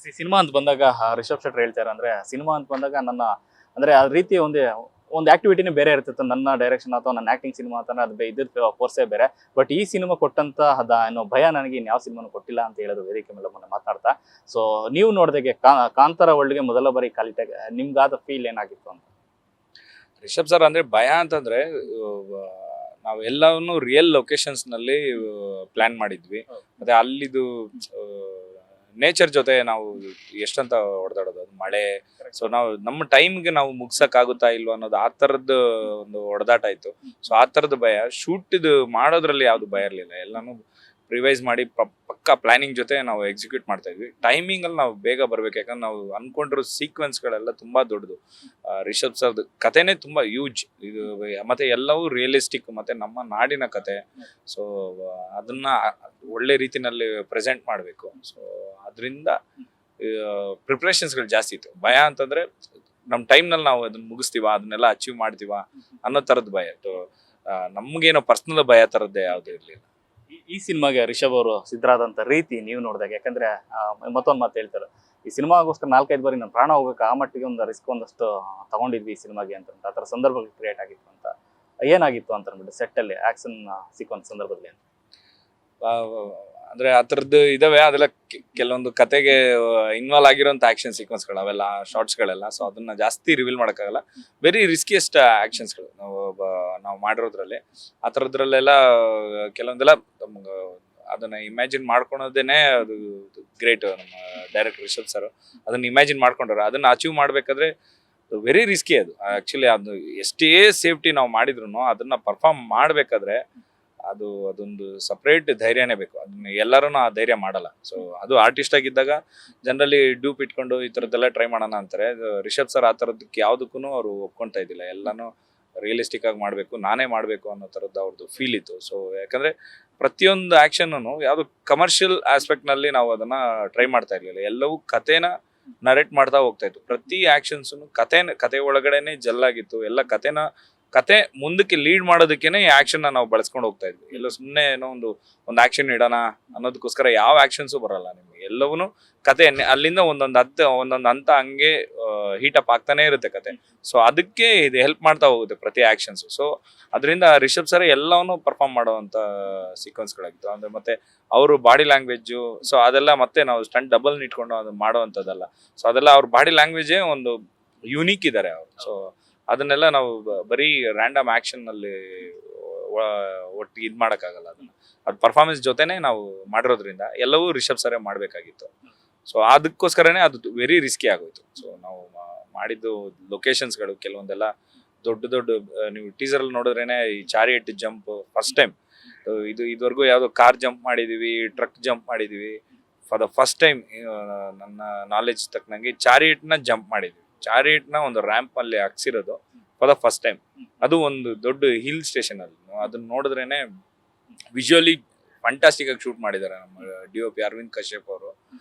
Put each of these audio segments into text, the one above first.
Cinema ಅಂತ ಬಂದಾಗ ರಿಷಬ್ ಶೆಟ್ಟಿ ಹೇಳ್ತಾರೆ ಅಂದ್ರೆ ಸಿನಿಮಾ ಅಂತ ಬಂದಾಗ ನನ್ನ ಅಂದ್ರೆ ಆ ರೀತಿ ಒಂದು ಆಕ್ಟಿವಿಟಿನೇ ಬೇರೆ ಇರ್ತಿತ್ತು. ನನ್ನ ಡೈರೆಕ್ಷನ್ ಅಥವಾ ನನ್ನ ಆಕ್ಟಿಂಗ್ ಸಿನಿಮಾ ಅಂತ ಅದು ಇದ್ದಿದ್ದು ಫೋರ್ಸೇ ಬೇರೆ. ಬಟ್ ಈ ಸಿನಿಮಾ ಕೊಟ್ಟಂತ ಏನೋ ಭಯ ನನಗೆ ಇನ್ಯಾವ ಸಿನಿಮಾನು ಕೊಟ್ಟಿಲ್ಲ ಅಂತ ಹೇಳಿದ್ರು ವೇದಿಕೆ ಮೇಲೆ ಮೊನ್ನೆ ಮಾತನಾಡ್ತಾ. ಸೊ ನೀವು ನೋಡಿದಾಗೆ ಕಾಂತಾರ ವರ್ಲ್ಡ್ಗೆ ಮೊದಲ ಬಾರಿ ಕಾಲಿಟ್ಟಾಗ ನಿಮ್ಗಾದ ಫೀಲ್ ಏನಾಗಿತ್ತು ಅಂತ? ರಿಷಬ್ ಸರ್ ಅಂದ್ರೆ ಭಯ ಅಂತಂದ್ರೆ ನಾವು ಎಲ್ಲವನ್ನು ರಿಯಲ್ ಲೊಕೇಶನ್ಸ್ ನಲ್ಲಿ ಪ್ಲಾನ್ ಮಾಡಿದ್ವಿ. ಮತ್ತೆ ಅಲ್ಲಿದು ನೇಚರ್ ಜೊತೆ ನಾವು ಎಷ್ಟಂತ ಹೊಡೆದಾಡೋದು, ಅದು ಮಳೆ. ಸೊ ನಾವು ನಮ್ಮ ಟೈಮ್ಗೆ ನಾವು ಮುಗ್ಸಕ್ ಆಗುತ್ತಾ ಇಲ್ವಾ ಅನ್ನೋದು ಆ ತರದ್ದು ಒಂದು ಹೊಡೆದಾಟ ಆಯ್ತು. ಸೊ ಆ ತರದ ಭಯ ಶೂಟ್ ಮಾಡೋದ್ರಲ್ಲಿ ಯಾವ್ದು ಭಯ ಇರ್ಲಿಲ್ಲ. ಎಲ್ಲಾನು ರಿವೈಸ್ ಮಾಡಿ ಪಕ್ಕಾ ಪ್ಲಾನಿಂಗ್ ಜೊತೆ ನಾವು ಎಕ್ಸಿಕ್ಯೂಟ್ ಮಾಡ್ತಾ ಇದ್ವಿ. ಟೈಮಿಂಗ್ ಅಲ್ಲಿ ನಾವು ಬೇಗ ಬರ್ಬೇಕು, ಯಾಕಂದ್ರೆ ನಾವು ಅನ್ಕೊಂಡಿರೋ ಸೀಕ್ವೆನ್ಸ್ ಗಳೆಲ್ಲ ತುಂಬಾ ದೊಡ್ಡದು. ರಿಷಬ್ ಸರ್ ಕಥೆನೇ ತುಂಬಾ ಯೂಜ್ ಇದು, ಮತ್ತೆ ಎಲ್ಲವೂ ರಿಯಲಿಸ್ಟಿಕ್, ಮತ್ತೆ ನಮ್ಮ ನಾಡಿನ ಕತೆ. ಸೊ ಅದನ್ನ ಒಳ್ಳೆ ರೀತಿನಲ್ಲಿ ಪ್ರೆಸೆಂಟ್ ಮಾಡಬೇಕು. ಸೊ ಅದರಿಂದ ಪ್ರಿಪ್ರೇಷನ್ಸ್ಗಳು ಜಾಸ್ತಿ ಇತ್ತು. ಭಯ ಅಂತಂದ್ರೆ ನಮ್ಮ ಟೈಮ್ನಲ್ಲಿ ನಾವು ಅದನ್ನ ಮುಗಿಸ್ತೀವ, ಅದನ್ನೆಲ್ಲ ಅಚೀವ್ ಮಾಡ್ತೀವ ಅನ್ನೋ ತರದ್ ಭಯ ಇತ್ತು. ನಮ್ಗೇನೋ ಪರ್ಸನಲ್ ಭಯ ತರದ್ದೇ ಯಾವ್ದು ಇರ್ಲಿಲ್ಲ. ಈ ಸಿನಿಮಾಗೆ ರಿಷಬ್ ಅವರು ಸಿದ್ಧರಾದಂತ ರೀತಿ ನೀವು ನೋಡಿದಾಗ, ಯಾಕಂದ್ರೆ ಮತ್ತೊಂದು ಮಾತು ಹೇಳ್ತಾರೆ, ಈ ಸಿನಿಮಾಗೋಸ್ಕರ 4-5 ಬಾರಿ ನಾನು ಪ್ರಾಣ ಹೋಗಕ್ಕೆ ಆ ಮಟ್ಟಿಗೆ ಒಂದು ರಿಸ್ಕ್ ಒಂದಷ್ಟು ತಗೊಂಡಿದ್ವಿ ಈ ಸಿನಿಮಾಗೆ ಅಂತ ಆ ಥರ ಸಂದರ್ಭಗಳು ಕ್ರಿಯೇಟ್ ಆಗಿತ್ತು ಅಂತ. ಏನಾಗಿತ್ತು ಅಂತ ಅಂದ್ಬಿಟ್ಟು ಸೆಟ್ ಅಲ್ಲಿ ಆಕ್ಷನ್ ಸೀಕ್ವೆನ್ಸ್ ಸಂದರ್ಭದಲ್ಲಿ ಅಂತ? ಅಂದ್ರೆ ಆ ಥರದ್ದು ಇದಾವೆ, ಅದೆಲ್ಲ ಕೆಲವೊಂದು ಕತೆಗೆ ಇನ್ವಾಲ್ವ್ ಆಗಿರೋಂಥ ಆಕ್ಷನ್ ಸೀಕ್ವೆನ್ಸ್ಗಳು ಅವೆಲ್ಲ ಶಾರ್ಟ್ಸ್ಗಳೆಲ್ಲ. ಸೊ ಅದನ್ನ ಜಾಸ್ತಿ ರಿವೀಲ್ ಮಾಡೋಕ್ಕಾಗಲ್ಲ. ವೆರಿ ರಿಸ್ಕಿಯೆಸ್ಟ್ ಆಕ್ಷನ್ಸ್ಗಳು ನಾವು ಮಾಡಿರೋದ್ರಲ್ಲಿ. ಆ ಥರದ್ರಲ್ಲೆಲ್ಲ ಕೆಲವೊಂದೆಲ್ಲ ಅದನ್ನ ಇಮ್ಯಾಜಿನ್ ಮಾಡ್ಕೊಳೋದೇನೆ ಅದು ಗ್ರೇಟ್. ನಮ್ಮ ಡೈರೆಕ್ಟರ್ ರಿಷಬ್ ಸರ್ ಅದನ್ನ ಇಮ್ಯಾಜಿನ್ ಮಾಡ್ಕೊಂಡ್ರೆ ಅದನ್ನ ಅಚೀವ್ ಮಾಡ್ಬೇಕಾದ್ರೆ ವೆರಿ ರಿಸ್ಕಿ. ಅದು ಆಕ್ಚುಲಿ ಅದು ಎಷ್ಟೇ ಸೇಫ್ಟಿ ನಾವು ಮಾಡಿದ್ರು ಅದನ್ನ ಪರ್ಫಾರ್ಮ್ ಮಾಡ್ಬೇಕಾದ್ರೆ ಅದೊಂದು ಸಪ್ರೇಟ್ ಧೈರ್ಯನೇ ಬೇಕು. ಅದನ್ನ ಎಲ್ಲರೂ ಆ ಧೈರ್ಯ ಮಾಡಲ್ಲ. ಸೊ ಅದು ಆರ್ಟಿಸ್ಟ್ ಆಗಿದ್ದಾಗ ಜನರಲಿ ಡ್ಯೂಪ್ ಇಟ್ಕೊಂಡು ಈ ಥರದ್ದೆಲ್ಲ ಟ್ರೈ ಮಾಡೋಣ ಅಂತಾರೆ. ರಿಷಬ್ ಸರ್ ಆ ಥರದಕ್ಕೆ ಯಾವುದಕ್ಕೂ ಅವರು ಒಪ್ಕೊಂತ ಇದ್ದಿಲ್ಲ. ಎಲ್ಲಾನು ರಿಯಲಿಸ್ಟಿಕ್ ಆಗಿ ಮಾಡಬೇಕು, ನಾನೇ ಮಾಡಬೇಕು ಅನ್ನೋ ಥರದ್ದು ಅವ್ರದ್ದು ಫೀಲ್ ಇತ್ತು. ಸೊ ಯಾಕಂದ್ರೆ ಪ್ರತಿಯೊಂದು ಆ್ಯಕ್ಷನ್ನು ಯಾವುದು ಕಮರ್ಷಿಯಲ್ ಆಸ್ಪೆಕ್ಟ್ನಲ್ಲಿ ನಾವು ಅದನ್ನ ಟ್ರೈ ಮಾಡ್ತಾ ಇರಲಿಲ್ಲ. ಎಲ್ಲವೂ ಕಥೆನ ನರೇಟ್ ಮಾಡ್ತಾ ಹೋಗ್ತಾ ಇತ್ತು. ಪ್ರತಿ ಆ್ಯಕ್ಷನ್ಸನ್ನು ಕತೆ ಒಳಗಡೆನೆ ಜಲ್ಲಾಗಿತ್ತು. ಎಲ್ಲ ಕತೆ ಮುಂದಕ್ಕೆ ಲೀಡ್ ಮಾಡೋದಕ್ಕೇನೆ ಈ ಆಕ್ಷನ್ ನಾವು ಬಳಸ್ಕೊಂಡು ಹೋಗ್ತಾ ಇದ್ವಿ. ಎಲ್ಲ ಸುಮ್ಮನೆ ಏನೋ ಒಂದು ಆಕ್ಷನ್ ಇಡೋಣ ಅನ್ನೋದಕ್ಕೋಸ್ಕರ ಯಾವ ಆಕ್ಷನ್ಸು ಬರಲ್ಲ ನಿಮ್ಗೆ. ಎಲ್ಲವೂ ಕತೆ ಅಲ್ಲಿಂದ ಒಂದೊಂದು ಹಂತ ಹಂಗೆ ಹೀಟಪ್ ಆಗ್ತಾನೆ ಇರುತ್ತೆ ಕತೆ. ಸೊ ಅದಕ್ಕೆ ಇದು ಹೆಲ್ಪ್ ಮಾಡ್ತಾ ಹೋಗುತ್ತೆ ಪ್ರತಿ ಆಕ್ಷನ್ಸು. ಸೊ ಅದರಿಂದ ರಿಷಬ್ ಸರ್ ಎಲ್ಲವನ್ನೂ ಪರ್ಫಾರ್ಮ್ ಮಾಡುವಂತ ಸೀಕ್ವೆನ್ಸ್ಗಳಾಗಿತ್ತು. ಅಂದ್ರೆ ಮತ್ತೆ ಅವರು ಬಾಡಿ ಲ್ಯಾಂಗ್ವೇಜು, ಸೊ ಅದೆಲ್ಲ ಮತ್ತೆ ನಾವು ಸ್ಟಂಟ್ ಡಬಲ್ ಇಟ್ಕೊಂಡು ಅದು ಮಾಡುವಂಥದ್ದಲ್ಲ. ಸೊ ಅದೆಲ್ಲ ಅವ್ರ ಬಾಡಿ ಲ್ಯಾಂಗ್ವೇಜೇ ಒಂದು ಯುನೀಕ್ ಇದ್ದಾರೆ ಅವರು. ಸೊ ಅದನ್ನೆಲ್ಲ ನಾವು ಬರೀ ರ್ಯಾಂಡಮ್ ಆಕ್ಷನ್ ನಲ್ಲಿ ಒಟ್ಟಿಗೆ ಇದು ಮಾಡೋಕ್ಕಾಗಲ್ಲ. ಅದು ಪರ್ಫಾರ್ಮೆನ್ಸ್ ಜೊತೆನೆ ನಾವು ಮಾಡಿರೋದ್ರಿಂದ ಎಲ್ಲವೂ ರಿಷಬ್ ಸರೇ ಮಾಡಬೇಕಾಗಿತ್ತು. ಸೊ ಅದಕ್ಕೋಸ್ಕರನೇ ಅದು ವೆರಿ ರಿಸ್ಕಿ ಆಗೋಯ್ತು. ಸೊ ನಾವು ಮಾಡಿದ್ದು ಲೊಕೇಶನ್ಸ್ಗಳು ಕೆಲವೊಂದೆಲ್ಲ ದೊಡ್ಡ ನೀವು ಟೀಸರಲ್ಲಿ ನೋಡಿದ್ರೇನೆ ಈ ಚಾರಿಯಟ್ ಜಂಪ್ ಫಸ್ಟ್ ಟೈಮ್. ಇದುವರೆಗೂ ಯಾವುದೋ ಕಾರ್ ಜಂಪ್ ಮಾಡಿದೀವಿ, ಟ್ರಕ್ ಜಂಪ್ ಮಾಡಿದೀವಿ. ಫಾರ್ ದ ಫಸ್ಟ್ ಟೈಮ್ ನನ್ನ ನಾಲೆಜ್ ತಕ್ಕನಂಗೆ ಚಾರಿಯಟ್ನ ಜಂಪ್ ಮಾಡಿದ್ವಿ. ಚಾರಿಯಟ್ನ ಒಂದು ರ್ಯಾಂಪ್ ಅಲ್ಲಿ ಹಾಕ್ಸಿರೋದು ಫಾರ್ ದ ಫಸ್ಟ್ ಟೈಮ್. ಅದು ಒಂದು ದೊಡ್ಡ ಹಿಲ್ ಸ್ಟೇಷನ್ ಅಲ್ಲಿ. ಅದನ್ನ ನೋಡಿದ್ರೇನೆ ವಿಜುವಲಿ ಫ್ಯಾಂಟಾಸ್ಟಿಕ್ ಆಗಿ ಶೂಟ್ ಮಾಡಿದ್ದಾರೆ ನಮ್ಮ DOP ಅರವಿಂದ್ ಕಶ್ಯಪ್ ಅವರು.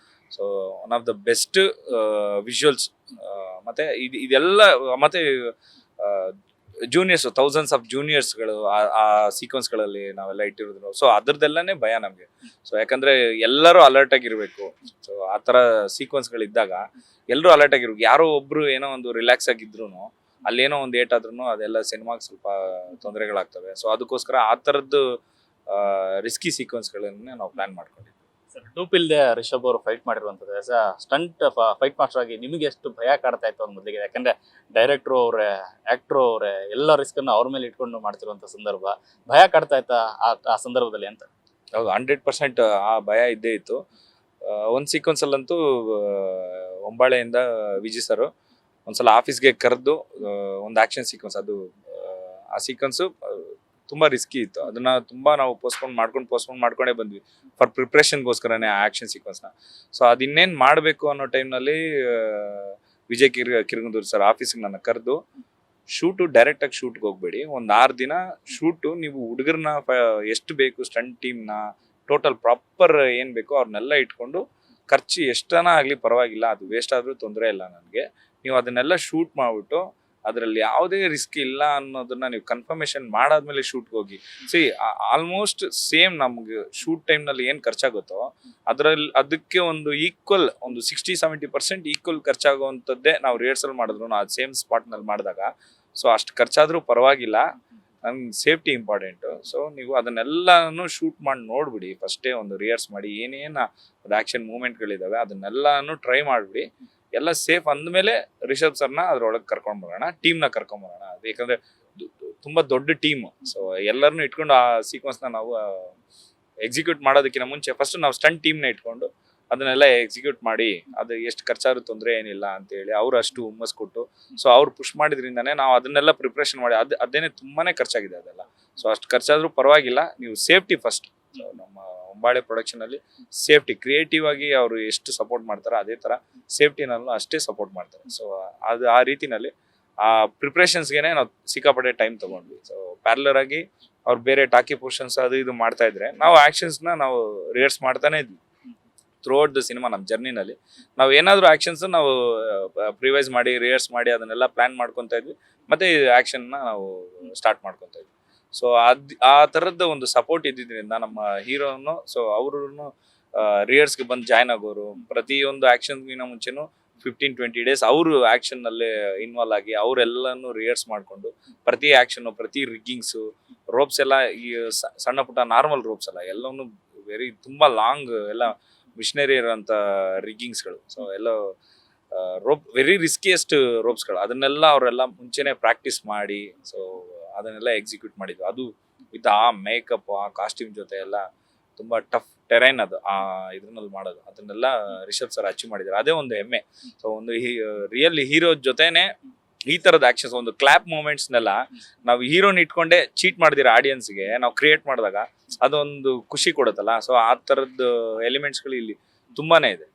So one of the best visuals. ಮತ್ತೆ ಇದೆಲ್ಲ ಮತ್ತೆ ಜೂನಿಯರ್ಸ್, ಥೌಸಂಡ್ಸ್ ಆಫ್ ಜೂನಿಯರ್ಸ್ಗಳು ಆ ಸೀಕ್ವೆನ್ಸ್ಗಳಲ್ಲಿ ನಾವೆಲ್ಲ ಇಟ್ಟಿರೋದು. ಸೊ ಅದ್ರದ್ದೆಲ್ಲನೇ ಭಯ ನಮಗೆ. ಸೊ ಯಾಕಂದ್ರೆ ಎಲ್ಲರೂ ಅಲರ್ಟ್ ಆಗಿರ್ಬೇಕು. ಸೊ ಆ ಥರ ಸೀಕ್ವೆನ್ಸ್ಗಳಿದ್ದಾಗ ಎಲ್ಲರೂ ಅಲರ್ಟ್ ಆಗಿರ್ಬೇಕು. ಯಾರೋ ಒಬ್ರು ಏನೋ ಒಂದು ರಿಲ್ಯಾಕ್ಸ್ ಆಗಿದ್ರು ಅಲ್ಲೇನೋ ಒಂದು ಏಟ್ ಆದ್ರೂ ಅದೆಲ್ಲ ಸಿನಿಮಾಗೆ ಸ್ವಲ್ಪ ತೊಂದರೆಗಳಾಗ್ತವೆ. ಸೊ ಅದಕ್ಕೋಸ್ಕರ ಆ ಥರದ್ದು ರಿಸ್ಕಿ ಸೀಕ್ವೆನ್ಸ್ಗಳನ್ನೇ ನಾವು ಪ್ಲಾನ್ ಮಾಡ್ಕೊಂಡಿದ್ವಿ. ಸರ್, ಡೂಪ್ ಇಲ್ಲದೆ ರಿಷಬ್ ಅವರು ಫೈಟ್ ಮಾಡಿರುವಂಥದ್ದು as a stunt fight master ಆಗಿ ನಿಮಗೆ ಎಷ್ಟು ಭಯ ಕಾಡ್ತಾ ಇತ್ತು ಅನ್ನೋ ಮೊದಲಿಗೆ? ಯಾಕಂದ್ರೆ ಡೈರೆಕ್ಟ್ರು ಅವರೇ, ಆಕ್ಟ್ರು ಅವರೇ, ಎಲ್ಲ ರಿಸ್ಕ್ ಅನ್ನು ಅವ್ರ ಮೇಲೆ ಇಟ್ಕೊಂಡು ಮಾಡ್ತಿರುವಂಥ ಸಂದರ್ಭ, ಭಯ ಕಾಡ್ತಾ ಇತ್ತಾ ಆ ಸಂದರ್ಭದಲ್ಲಿ ಅಂತ? ಹೌದು, 100% ಆ ಭಯ ಇದ್ದೇ ಇತ್ತು. ಒಂದು ಸೀಕ್ವೆನ್ಸ್ ಅಲ್ಲಂತೂ ಹೊಂಬಾಳೆಯಿಂದ ವಿಜಯ್ ಸರ್ ಒಂದ್ಸಲ ಆಫೀಸ್ಗೆ ಕರೆದು ಒಂದು ಆಕ್ಷನ್ ಸೀಕ್ವೆನ್ಸ್, ಅದು ಆ ಸೀಕ್ವೆನ್ಸು ತುಂಬಾ ರಿಸ್ಕಿ ಇತ್ತು. ಅದನ್ನ ತುಂಬಾ ನಾವು ಪೋಸ್ಟ್ಪೋನ್ ಮಾಡ್ಕೊಂಡೇ ಬಂದ್ವಿ ಫಾರ್ ಪ್ರಿಪ್ರೇಷನ್ಗೋಸ್ಕರನೇ ಆ ಆಕ್ಷನ್ ಸೀಕ್ವೆನ್ಸ್ನ. ಸೊ ಅದಿನ್ನೇನು ಮಾಡಬೇಕು ಅನ್ನೋ ಟೈಮ್ನಲ್ಲಿ ವಿಜಯ್ ಕಿರ್ಗಂದೂರ್ ಸರ್ ಆಫೀಸಿಗೆ ನನ್ನ ಕರೆದು, ಶೂಟು ಡೈರೆಕ್ಟಾಗಿ ಶೂಟ್ಗೆ ಹೋಗ್ಬೇಡಿ, ಒಂದು 6 ದಿನ ಶೂಟು ನೀವು ಹುಡುಗರನ್ನ ಎಷ್ಟು ಬೇಕು ಸ್ಟಂಟ್ ಟೀಮ್ನ ಟೋಟಲ್ ಪ್ರಾಪರ್ ಏನು ಬೇಕೋ ಅವ್ರನ್ನೆಲ್ಲ ಇಟ್ಕೊಂಡು ಖರ್ಚು ಎಷ್ಟನ ಆಗಲಿ ಪರವಾಗಿಲ್ಲ, ಅದು ವೇಸ್ಟ್ ಆದರೂ ತೊಂದರೆ ಇಲ್ಲ ನನಗೆ, ನೀವು ಅದನ್ನೆಲ್ಲ ಶೂಟ್ ಮಾಡಿಬಿಟ್ಟು ಅದರಲ್ಲಿ ಯಾವುದೇ ರಿಸ್ಕ್ ಇಲ್ಲ ಅನ್ನೋದನ್ನ ನೀವು ಕನ್ಫರ್ಮೇಶನ್ ಮಾಡಾದ್ಮೇಲೆ ಶೂಟ್ಗೆ ಹೋಗಿ. ಆಲ್ಮೋಸ್ಟ್ ಸೇಮ್ ನಮ್ಗೆ ಶೂಟ್ ಟೈಮ್ನಲ್ಲಿ ಏನು ಖರ್ಚಾಗುತ್ತೋ ಅದಕ್ಕೆ ಒಂದು ಈಕ್ವಲ್, ಒಂದು 60-70% ಈಕ್ವಲ್ ಖರ್ಚಾಗುವಂಥದ್ದೇ ನಾವು ರಿಹರ್ಸಲ್ ಮಾಡಿದ್ರು ಅದು ಸೇಮ್ ಸ್ಪಾಟ್ನಲ್ಲಿ ಮಾಡಿದಾಗ. ಸೊ ಅಷ್ಟು ಖರ್ಚಾದ್ರೂ ಪರವಾಗಿಲ್ಲ, ನಮ್ಗೆ ಸೇಫ್ಟಿ ಇಂಪಾರ್ಟೆಂಟು. ಸೊ ನೀವು ಅದನ್ನೆಲ್ಲಾನು ಶೂಟ್ ಮಾಡಿ ನೋಡ್ಬಿಡಿ, ಫಸ್ಟೇ ಒಂದು ರಿಹರ್ಸ್ ಮಾಡಿ ಏನೇನು ಅದು ಆ್ಯಕ್ಷನ್ ಮೂಮೆಂಟ್ಗಳಿದ್ದಾವೆ ಅದನ್ನೆಲ್ಲಾನು ಟ್ರೈ ಮಾಡಿಬಿಡಿ. ಎಲ್ಲ ಸೇಫ್ ಅಂದಮೇಲೆ ರಿಷಬ್ ಸರ್ನ ಅದ್ರೊಳಗೆ ಕರ್ಕೊಂಡ್ಬರೋಣ, ಟೀಮ್ನ ಕರ್ಕೊಂಡ್ಬರೋಣ. ಅದು ಯಾಕಂದರೆ ತುಂಬ ದೊಡ್ಡ ಟೀಮು. ಸೊ ಎಲ್ಲರನ್ನೂ ಇಟ್ಕೊಂಡು ಆ ಸೀಕ್ವೆನ್ಸ್ನ ನಾವು ಎಕ್ಸಿಕ್ಯೂಟ್ ಮಾಡೋದಕ್ಕಿಂತ ಮುಂಚೆ ಫಸ್ಟ್ ನಾವು ಸ್ಟಂಟ್ ಟೀಮ್ನ ಇಟ್ಕೊಂಡು ಅದನ್ನೆಲ್ಲ ಎಕ್ಸಿಕ್ಯೂಟ್ ಮಾಡಿ ಅದು ಎಷ್ಟು ಖರ್ಚಾದ್ರೂ ತೊಂದರೆ ಏನಿಲ್ಲ ಅಂತೇಳಿ ಅವ್ರು ಅಷ್ಟು ಹುಮ್ಮಸ್ ಕೊಟ್ಟು, ಸೊ ಅವ್ರು ಪುಷ್ ಮಾಡಿದ್ರಿಂದಾನೇ ನಾವು ಅದನ್ನೆಲ್ಲ ಪ್ರಿಪ್ರೇಷನ್ ಮಾಡಿ ಅದೇನೆ ತುಂಬಾನೇ ಖರ್ಚಾಗಿದೆ ಅದೆಲ್ಲ. ಸೊ ಅಷ್ಟು ಖರ್ಚಾದ್ರೂ ಪರವಾಗಿಲ್ಲ, ನೀವು ಸೇಫ್ಟಿ ಫಸ್ಟ್. ನಮ್ಮ ಹೊಂಬಾಳೆ ಪ್ರೊಡಕ್ಷನಲ್ಲಿ ಸೇಫ್ಟಿ, ಕ್ರಿಯೇಟಿವ್ ಆಗಿ ಅವರು ಎಷ್ಟು ಸಪೋರ್ಟ್ ಮಾಡ್ತಾರೋ ಅದೇ ಥರ ಸೇಫ್ಟಿನಲ್ಲೂ ಅಷ್ಟೇ ಸಪೋರ್ಟ್ ಮಾಡ್ತಾರೆ. ಸೊ ಅದು ಆ ರೀತಿನಲ್ಲಿ ಆ ಪ್ರಿಪ್ರೇಷನ್ಸ್ಗೆ ನಾವು ಸಿಕ್ಕಾಪಟ್ಟೆ ಟೈಮ್ ತೊಗೊಂಡ್ವಿ. ಸೊ ಪ್ಯಾರಲರ್ ಆಗಿ ಅವ್ರು ಬೇರೆ ಟಾಕಿ ಪೋರ್ಷನ್ಸ್ ಅದು ಇದು ಮಾಡ್ತಾ ಇದ್ರೆ ನಾವು ಆ್ಯಕ್ಷನ್ಸ್ನ ನಾವು ರಿಹರ್ಸ್ ಮಾಡ್ತಾನೆ ಇದ್ವಿ ಥ್ರೂ ಔಟ್ ದ ಸಿನಿಮಾ. ನಮ್ಮ ಜರ್ನಿನಲ್ಲಿ ನಾವು ಏನಾದರೂ ಆ್ಯಕ್ಷನ್ಸ್ ನಾವು ಪ್ರಿವೈಸ್ ಮಾಡಿ ರಿಹರ್ಸ್ ಮಾಡಿ ಅದನ್ನೆಲ್ಲ ಪ್ಲ್ಯಾನ್ ಮಾಡ್ಕೊತಾ ಇದ್ವಿ, ಮತ್ತು ಆ್ಯಕ್ಷನ್ನ ನಾವು ಸ್ಟಾರ್ಟ್ ಮಾಡ್ಕೊತಾ ಇದ್ವಿ. ಸೊ ಆ ಥರದ್ದು ಒಂದು ಸಪೋರ್ಟ್ ಇದ್ದಿದ್ದರಿಂದ ನಮ್ಮ ಹೀರೋನು, ಸೊ ಅವರು ರಿಹರ್ಸ್ಗೆ ಬಂದು ಜಾಯ್ನ್ ಆಗೋರು. ಪ್ರತಿಯೊಂದು ಆ್ಯಕ್ಷನ್ಗಿನ ಮುಂಚೆನೂ 15-20 ಡೇಸ್ ಅವರು ಆ್ಯಕ್ಷನ್ನಲ್ಲೇ ಇನ್ವಾಲ್ವ್ ಆಗಿ ಅವರೆಲ್ಲನೂ ರಿಹರ್ಸ್ ಮಾಡಿಕೊಂಡು ಪ್ರತಿ ಆ್ಯಕ್ಷನ್ನು, ಪ್ರತಿ ರಿಗ್ಗಿಂಗ್ಸು, ರೋಪ್ಸ್ ಎಲ್ಲ ಈ ಸಣ್ಣ ಪುಟ್ಟ ನಾರ್ಮಲ್ ರೋಪ್ಸ್ ಅಲ್ಲ, ಎಲ್ಲವೂ ತುಂಬ ಲಾಂಗ್ ಎಲ್ಲ ಮಿಷನರಿ ಇರೋಂಥ ರಿಗ್ಗಿಂಗ್ಸ್ಗಳು. ಸೊ ಎಲ್ಲ ರೋಪ್ ವೆರಿ ರಿಸ್ಕಿಯೆಸ್ಟ್ ರೋಪ್ಸ್ಗಳು, ಅದನ್ನೆಲ್ಲ ಅವರೆಲ್ಲ ಮುಂಚೆನೇ ಪ್ರಾಕ್ಟೀಸ್ ಮಾಡಿ ಸೊ ಅದನ್ನೆಲ್ಲ ಎಕ್ಸಿಕ್ಯೂಟ್ ಮಾಡಿದ್ವಿ. ಅದು ವಿತ್ ಆ ಮೇಕಪ್, ಆ ಕಾಸ್ಟ್ಯೂಮ್ ಜೊತೆ ಎಲ್ಲ ತುಂಬ ಟಫ್ ಟೆರೈನ್ ಅದು ಆ ಇದ್ರಲ್ಲಿ ಮಾಡೋದು. ಅದನ್ನೆಲ್ಲ ರಿಷಬ್ ಸರ್ ಅಚೀವ್ ಮಾಡಿದ್ದಾರೆ, ಅದೇ ಒಂದು ಹೆಮ್ಮೆ. ಸೊ ಒಂದು ರಿಯಲ್ ಹೀರೋ ಜೊತೆನೆ ಈ ಥರದ ಆ್ಯಕ್ಷನ್ಸ್, ಒಂದು ಕ್ಲಾಪ್ ಮೂಮೆಂಟ್ಸ್ನೆಲ್ಲ ನಾವು ಹೀರೋನ ಇಟ್ಕೊಂಡೆ ಚೀಟ್ ಮಾಡಿದಿರೋ ಆಡಿಯನ್ಸ್ಗೆ ನಾವು ಕ್ರಿಯೇಟ್ ಮಾಡಿದಾಗ ಅದೊಂದು ಖುಷಿ ಕೊಡುತ್ತಲ್ಲ. ಸೊ ಆ ಥರದ್ದು ಎಲಿಮೆಂಟ್ಸ್ಗಳು ಇಲ್ಲಿ ತುಂಬಾನೇ ಇದೆ.